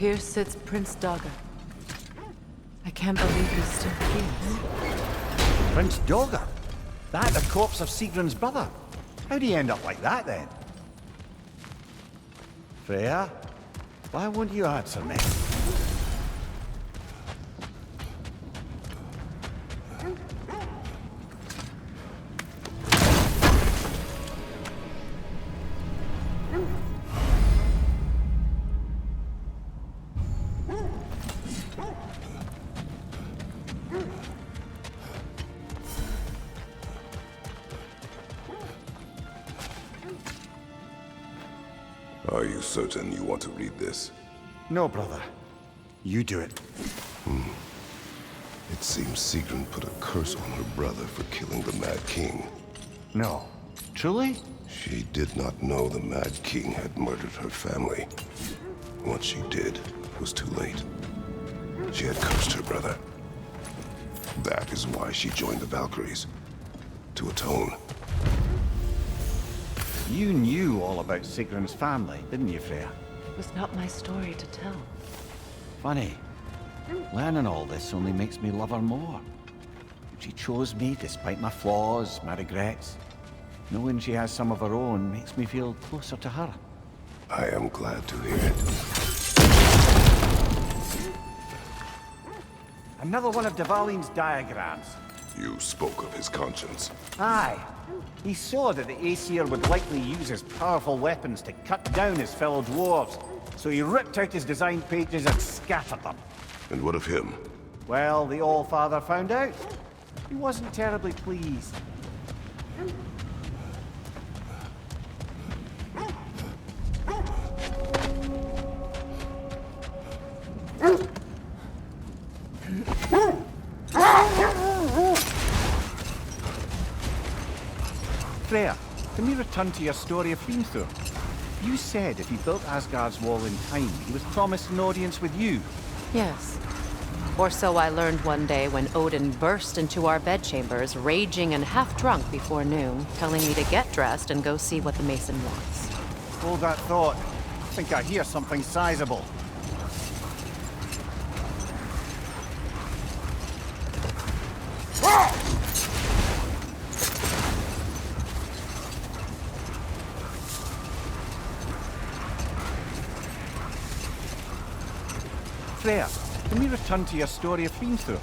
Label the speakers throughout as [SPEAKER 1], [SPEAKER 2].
[SPEAKER 1] Here sits Prince Dagger. I can't believe he's still here.
[SPEAKER 2] Prince Dagger? That the corpse of Sigrun's brother? How'd he end up like that, then? Freya? Why won't you answer me?
[SPEAKER 3] Are you certain you want to read this?
[SPEAKER 2] No, brother. You do it.
[SPEAKER 3] It seems Sigrun put a curse on her brother for killing the Mad King.
[SPEAKER 2] No. Truly?
[SPEAKER 3] She did not know the Mad King had murdered her family. Once she did, it was too late. She had cursed her brother. That is why she joined the Valkyries. To atone.
[SPEAKER 2] You knew all about Sigrun's family, didn't you, Freya?
[SPEAKER 1] It was not my story to tell.
[SPEAKER 2] Funny. Learning all this only makes me love her more. She chose me despite my flaws, my regrets. Knowing she has some of her own makes me feel closer to her.
[SPEAKER 3] I am glad to hear it.
[SPEAKER 2] Another one of Dvalin's diagrams.
[SPEAKER 3] You spoke of his conscience.
[SPEAKER 2] Aye. He saw that the Aesir would likely use his powerful weapons to cut down his fellow dwarves, so he ripped out his design pages and scattered them.
[SPEAKER 3] And what of him?
[SPEAKER 2] Well, the All-Father found out. He wasn't terribly pleased. Freya, can we return to your story of Hrimthur? You said if he built Asgard's wall in time, he was promised an audience with you.
[SPEAKER 1] Yes. Or so I learned one day when Odin burst into our bedchambers, raging and half-drunk before noon, telling me to get dressed and go see what the Mason wants.
[SPEAKER 2] Hold that thought. I think I hear something sizable. Freya, can we return to your story of Hrimthur?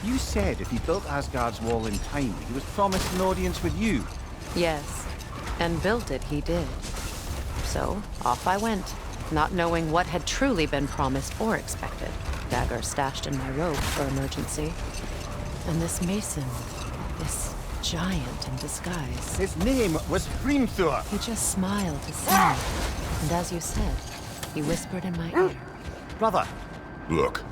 [SPEAKER 2] You said if he built Asgard's wall in time, he was promised an audience with you.
[SPEAKER 1] Yes. And built it he did. So, off I went, not knowing what had truly been promised or expected. Dagger stashed in my robe for emergency. And this Mason, this giant in disguise.
[SPEAKER 2] His name was Hrimthur.
[SPEAKER 1] He just smiled to see me. And as you said, he whispered in my ear.
[SPEAKER 2] Brother,
[SPEAKER 3] Look.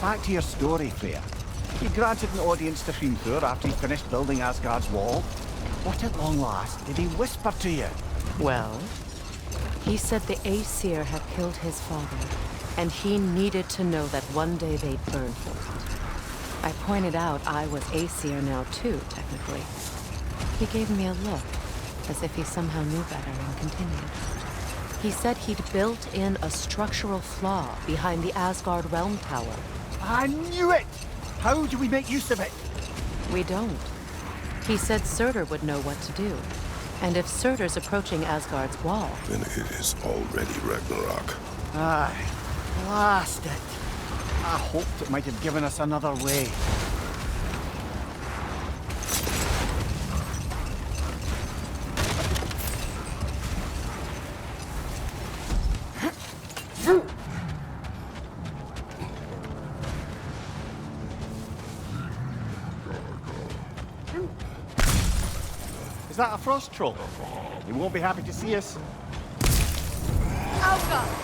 [SPEAKER 2] back to your story, Freya. You granted an audience to Hrimthur after he finished building Asgard's wall. What at long last did he whisper to you?
[SPEAKER 1] Well, he said the Aesir had killed his father, and he needed to know that one day they'd burn for it. I pointed out I was Aesir now too, technically. He gave me a look, as if he somehow knew better, and continued. He said he'd built in a structural flaw behind the Asgard Realm Tower.
[SPEAKER 2] I knew it! How do we make use of it?
[SPEAKER 1] We don't. He said Surtur would know what to do. And if Surtur's approaching Asgard's wall...
[SPEAKER 3] Then it is already Ragnarok.
[SPEAKER 2] Aye. Blast it. I hoped it might have given us another way. Is that a frost troll? He won't be happy to see us.
[SPEAKER 1] Alka!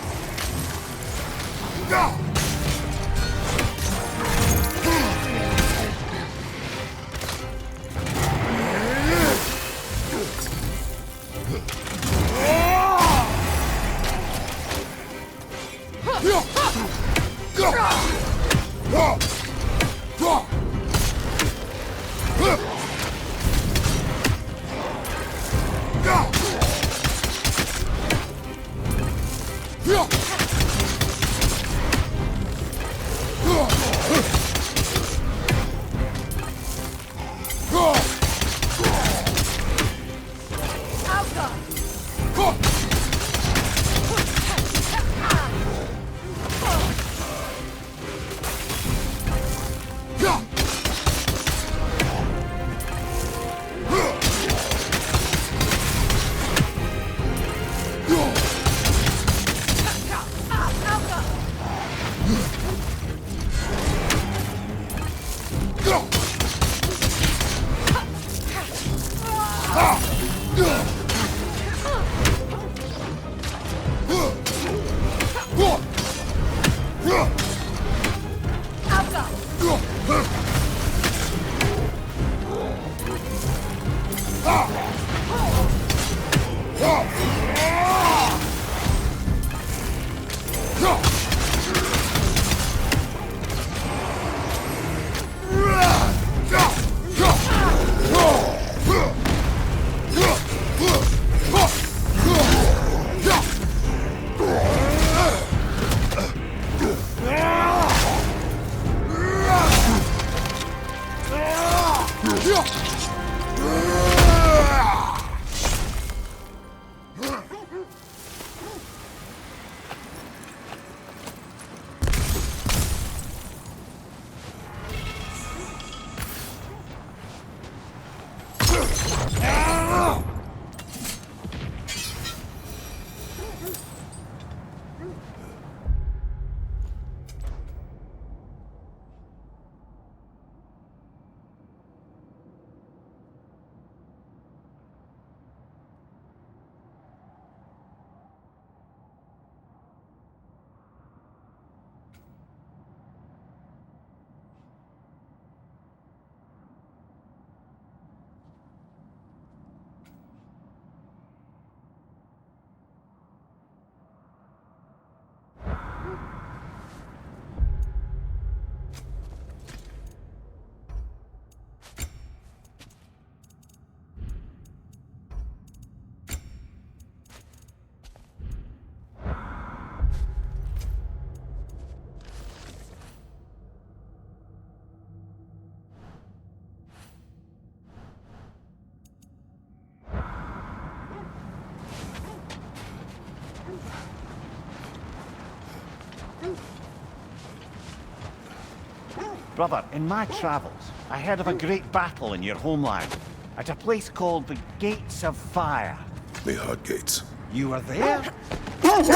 [SPEAKER 2] Brother, in my travels, I heard of a great battle in your homeland, at a place called the Gates of Fire.
[SPEAKER 3] The Hot Gates.
[SPEAKER 2] You were there? Is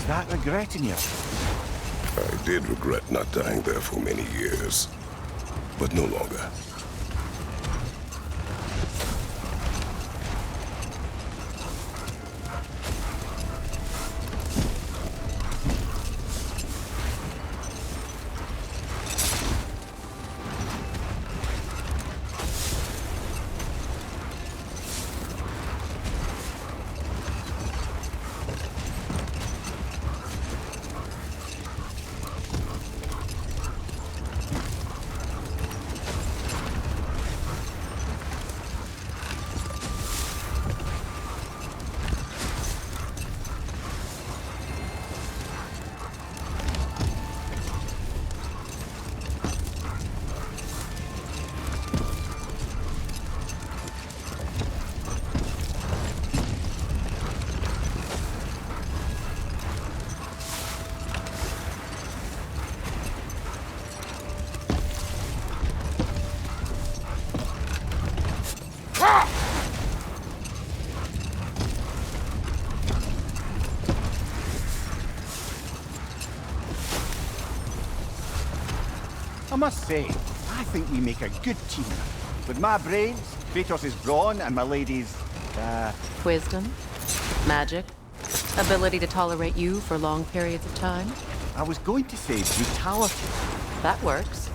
[SPEAKER 2] that regretting you?
[SPEAKER 3] I did regret not dying there for many years, but no longer.
[SPEAKER 2] must say, I think we make a good team. With my brains, Kratos' brawn, and my lady's,
[SPEAKER 1] Wisdom? Magic? Ability to tolerate you for long periods of time?
[SPEAKER 2] I was going to say brutality.
[SPEAKER 1] That works.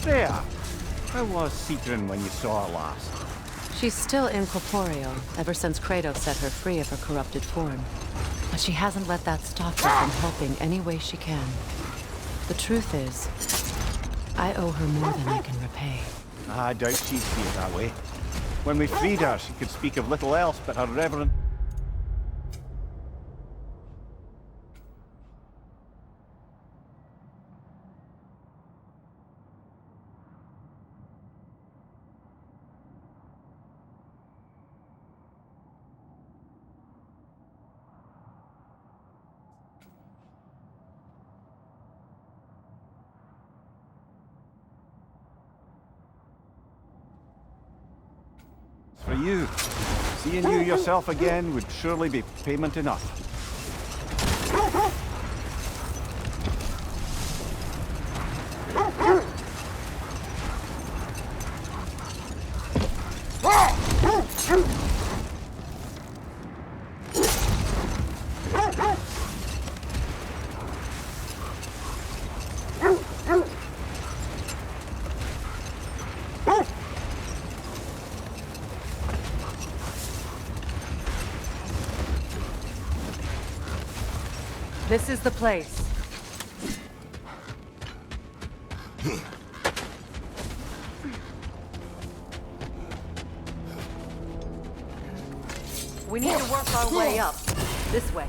[SPEAKER 2] There! How was Sigrun when you saw her last?
[SPEAKER 1] She's still incorporeal, ever since Kratos set her free of her corrupted form. But she hasn't let that stop her from helping any way she can. The truth is, I owe her more than I can repay.
[SPEAKER 2] I doubt she'd see it that way. When we freed her, she could speak of little else but her reverent... For you. Seeing you yourself again would surely be payment enough.
[SPEAKER 1] This is the place. We need to work our way up. This way.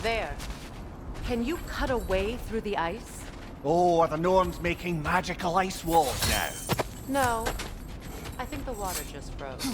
[SPEAKER 1] There. Can you cut a way through the ice?
[SPEAKER 2] Oh, are the Norns making magical ice walls now?
[SPEAKER 1] No. I think the water just froze.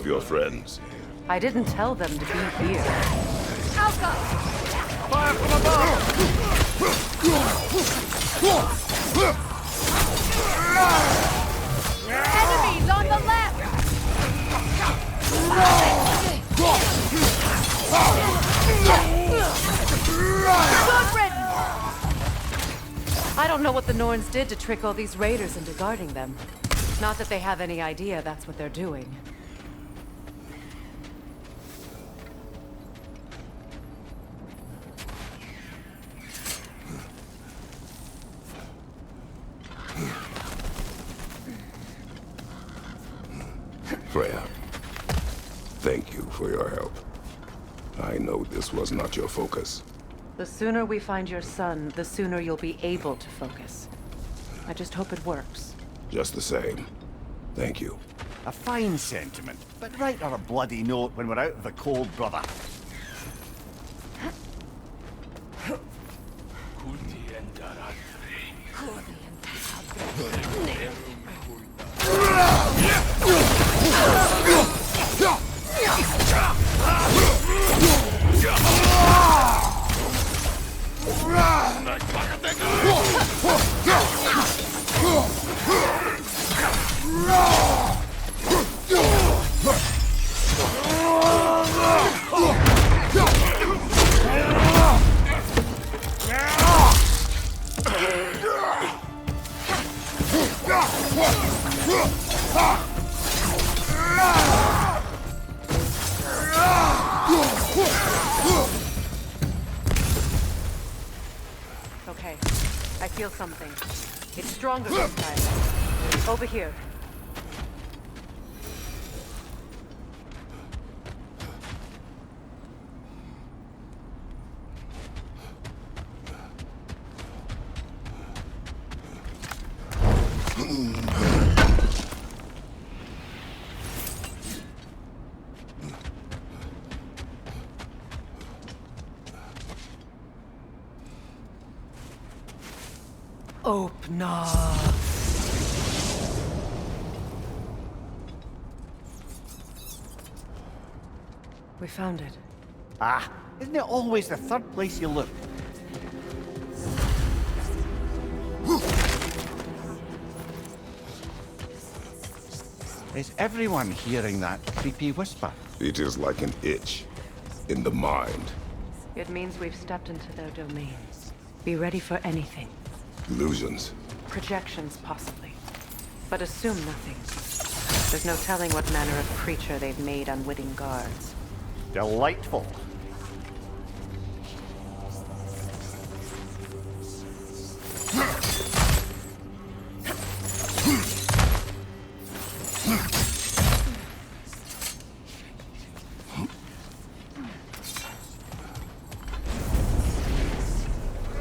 [SPEAKER 3] of your friends?
[SPEAKER 1] I didn't tell them to be here.
[SPEAKER 2] Fire from
[SPEAKER 1] Enemies on the left! I don't know what the Norns did to trick all these raiders into guarding them. Not that they have any idea that's what they're doing.
[SPEAKER 3] Freya, thank you for your help. I know this was not your focus.
[SPEAKER 1] The sooner we find your son, the sooner you'll be able to focus. I just hope it works.
[SPEAKER 3] Just the same, thank you.
[SPEAKER 2] A fine sentiment, but write her a bloody note when we're out of the cold, brother.
[SPEAKER 1] Okay, I feel something. It's stronger this time. Over here. Open up. We found it.
[SPEAKER 2] Ah, isn't it always the third place you look? Is everyone hearing that creepy whisper?
[SPEAKER 3] It is like an itch in the mind.
[SPEAKER 1] It means we've stepped into their domain. Be ready for anything.
[SPEAKER 3] Illusions.
[SPEAKER 1] Projections, possibly. But assume nothing. There's no telling what manner of creature they've made unwitting guards.
[SPEAKER 2] Delightful.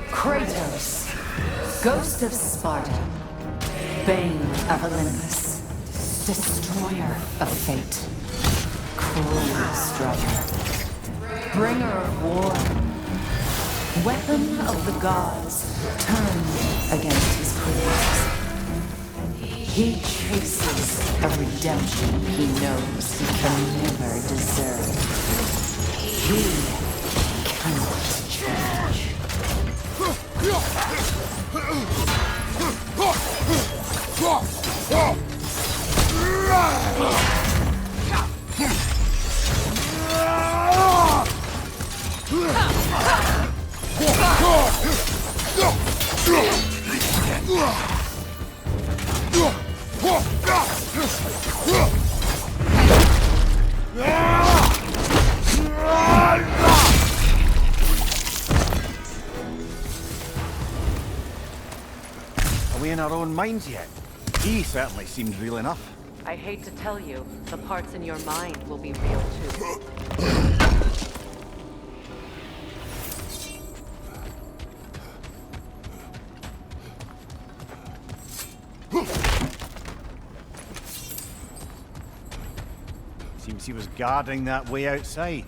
[SPEAKER 4] Kratos, Ghost of Sparta, Bane of Olympus, Destroyer of Fate, Cruel Striker, Bringer of War, Weapon of the Gods, turned against his creators. He chases a redemption he knows he can never deserve. He cannot change.
[SPEAKER 2] Are we in our own minds yet? He certainly seemed real enough.
[SPEAKER 1] I hate to tell you, the parts in your mind will be real too.
[SPEAKER 2] Seems he was guarding that way outside.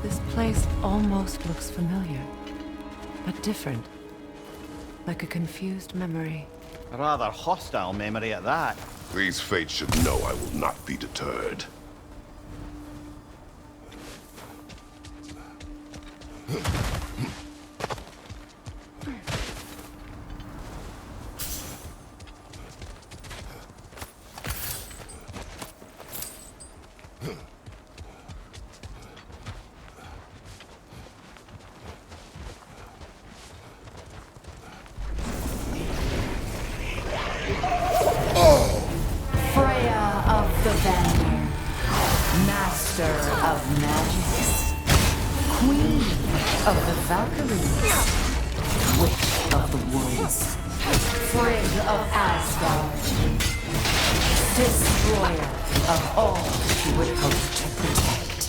[SPEAKER 1] This place almost looks familiar, but different. Like a confused memory.
[SPEAKER 2] A rather hostile memory at that.
[SPEAKER 3] These fates should know I will not be deterred.
[SPEAKER 4] Freya of the Vanir, Master of Magics, Queen of the Valkyries, Witch of the Woods, Frigg of Asgard, Destroyer of all she would hope to protect.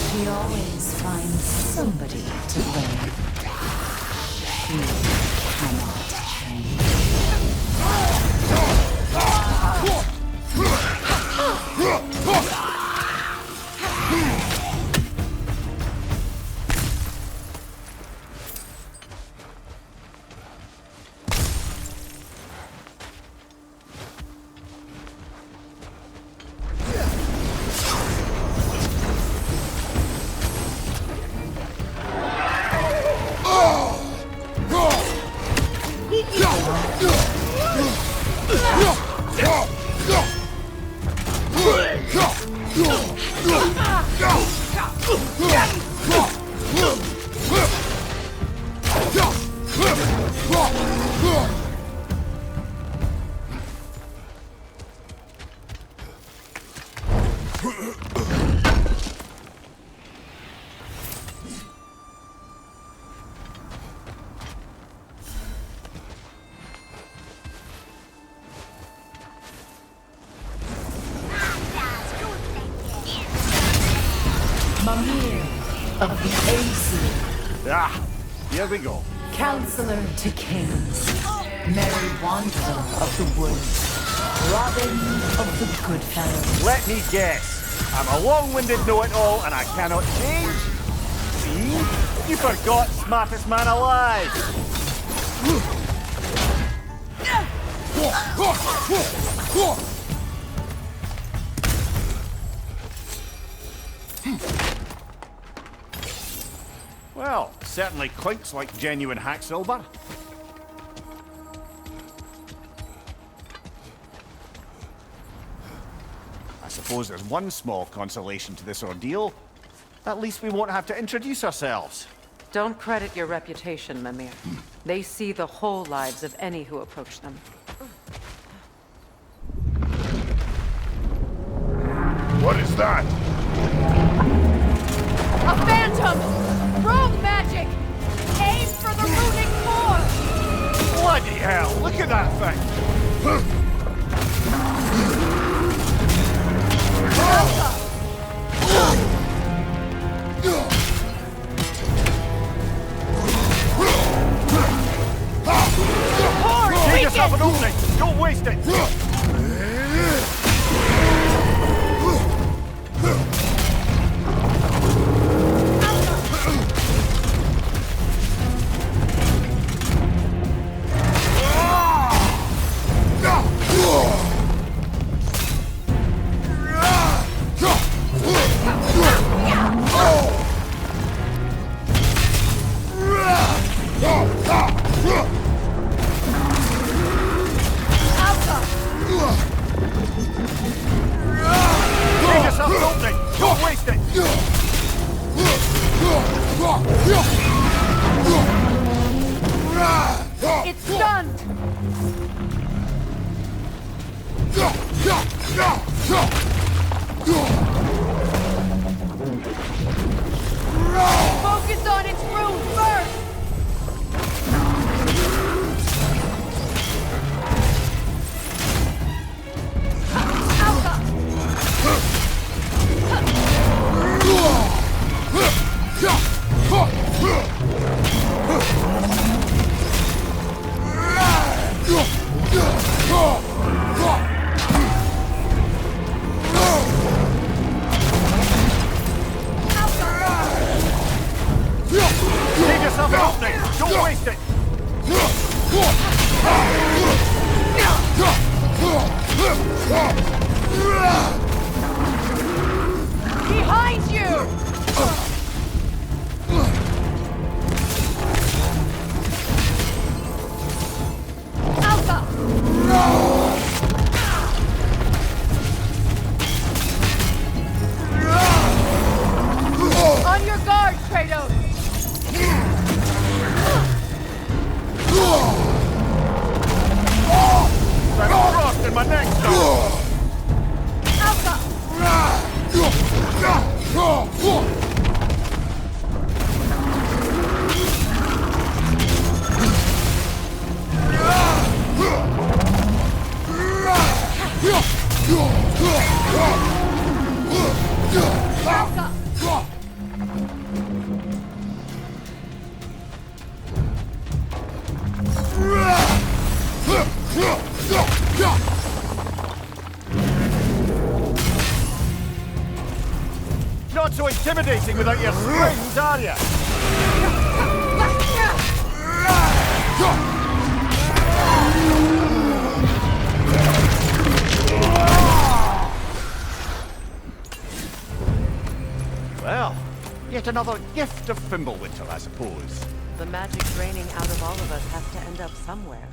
[SPEAKER 4] She always finds somebody to blame. She cannot change. Mimir of the Aesir,
[SPEAKER 2] Ah, here we go.
[SPEAKER 4] Counselor to Kings, Merry Wanderer of the Woods, Robin of the Goodfellows.
[SPEAKER 2] Let me guess. I'm a long-winded know-it-all and I cannot change? See? You forgot smartest man alive. Well, certainly clinks like genuine hack silver. I suppose there's one small consolation to this ordeal. At least we won't have to introduce ourselves.
[SPEAKER 1] Don't credit your reputation, Mimir. They see the whole lives of any who approach them.
[SPEAKER 3] What is that?
[SPEAKER 5] A phantom! Rogue magic! Aim for the rooting core!
[SPEAKER 2] Bloody hell, look at that thing! Take yourself an opening! Don't waste it! not so intimidating without your springs, are you? Well, yet another gift of Fimbulwinter, I suppose.
[SPEAKER 1] The magic draining out of all of us has to end up somewhere.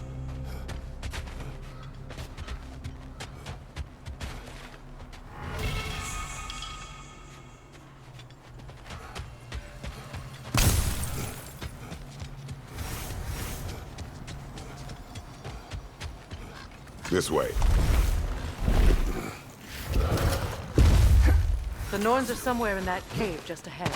[SPEAKER 3] This way.
[SPEAKER 1] The Norns are somewhere in that cave just ahead.